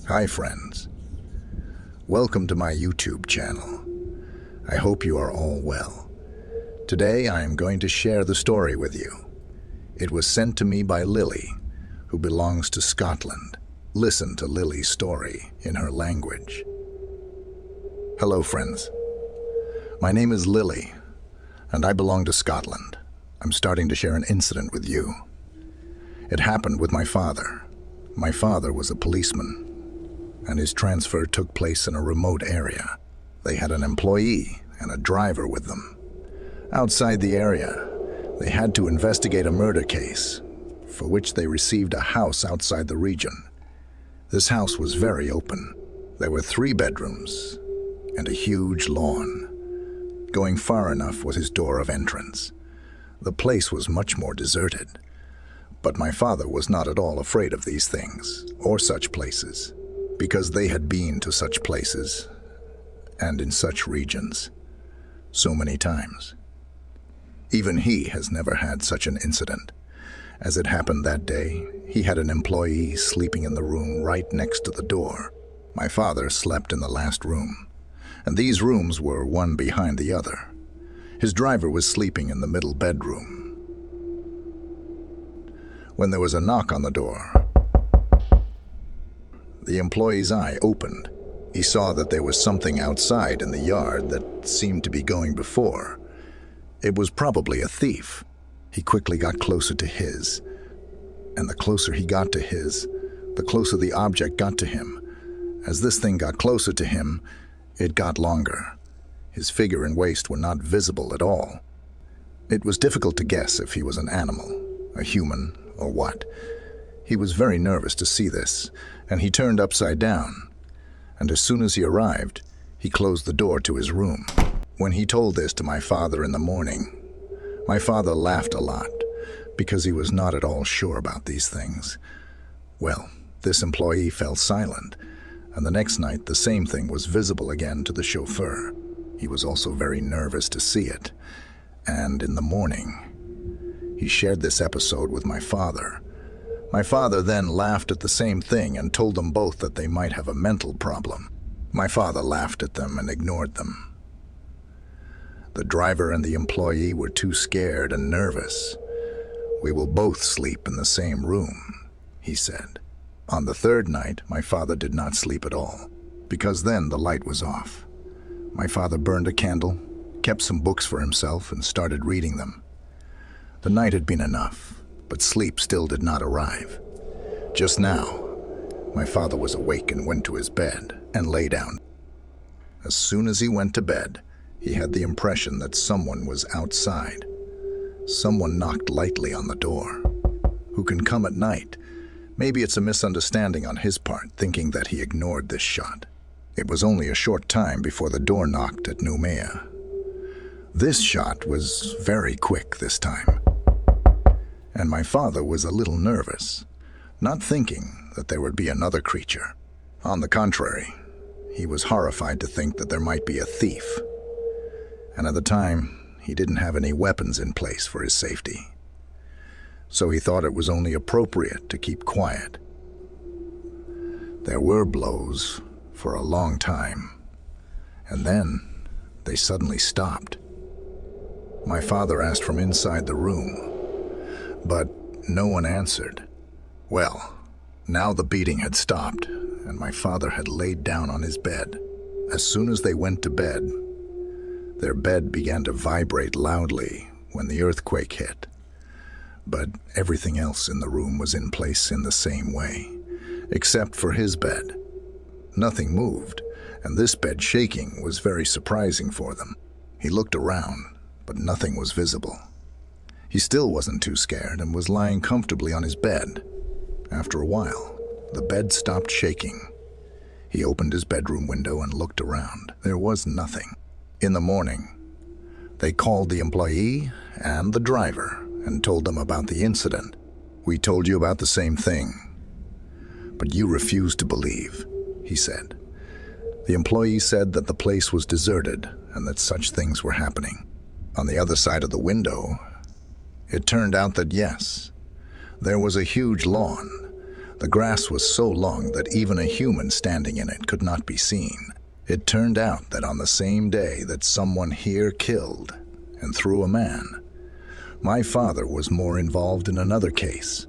Hi friends, welcome to my YouTube channel. I hope you are all well. Today I am going to share the story with you. It was sent to me by Lily, who belongs to Scotland. Listen to Lily's story in her language. Hello friends, my name is Lily and I belong to Scotland. I'm starting to share an incident with you. It happened with my father. My father was a policeman, and his transfer took place in a remote area. They had an employee and a driver with them. Outside the area, they had to investigate a murder case, for which they received a house outside the region. This house was very open. There were 3 bedrooms and a huge lawn. Going far enough was his door of entrance. The place was much more deserted. But my father was not at all afraid of these things, or such places, because they had been to such places, and in such regions, so many times. Even he has never had such an incident. As it happened that day, he had an employee sleeping in the room right next to the door. My father slept in the last room, and these rooms were one behind the other. His driver was sleeping in the middle bedroom. When there was a knock on the door, the employee's eye opened. He saw that there was something outside in the yard that seemed to be going before. It was probably a thief. He quickly got closer to his, and the closer he got to his, the closer the object got to him. As this thing got closer to him, it got longer. His figure and waist were not visible at all. It was difficult to guess if he was an animal, a human, or what. He was very nervous to see this, and he turned upside down. And as soon as he arrived, he closed the door to his room. When he told this to my father in the morning, my father laughed a lot, because he was not at all sure about these things. Well, this employee fell silent, and the next night the same thing was visible again to the chauffeur. He was also very nervous to see it, and in the morning, he shared this episode with my father. My father then laughed at the same thing and told them both that they might have a mental problem. My father laughed at them and ignored them. The driver and the employee were too scared and nervous. "We will both sleep in the same room," he said. On the 3rd night, my father did not sleep at all, because then the light was off. My father burned a candle, kept some books for himself, and started reading them. The night had been enough, but sleep still did not arrive. Just now, my father was awake and went to his bed and lay down. As soon as he went to bed, he had the impression that someone was outside. Someone knocked lightly on the door. Who can come at night? Maybe it's a misunderstanding on his part, thinking that he ignored this shot. It was only a short time before the door knocked at Noumea. This shot was very quick this time, and my father was a little nervous, not thinking that there would be another creature. On the contrary, he was horrified to think that there might be a thief, and at the time, he didn't have any weapons in place for his safety. So he thought it was only appropriate to keep quiet. There were blows for a long time, and then they suddenly stopped. My father asked from inside the room, but no one answered. Well, now the beating had stopped, and my father had laid down on his bed. As soon as they went to bed, their bed began to vibrate loudly when the earthquake hit. But everything else in the room was in place in the same way, except for his bed. Nothing moved, and this bed shaking was very surprising for them. He looked around, but nothing was visible. He still wasn't too scared and was lying comfortably on his bed. After a while, the bed stopped shaking. He opened his bedroom window and looked around. There was nothing. In the morning, they called the employee and the driver and told them about the incident. "We told you about the same thing, but you refused to believe," he said. The employee said that the place was deserted and that such things were happening. On the other side of the window, it turned out that yes, there was a huge lawn. The grass was so long that even a human standing in it could not be seen. It turned out that on the same day that someone here killed and threw a man, my father was more involved in another case.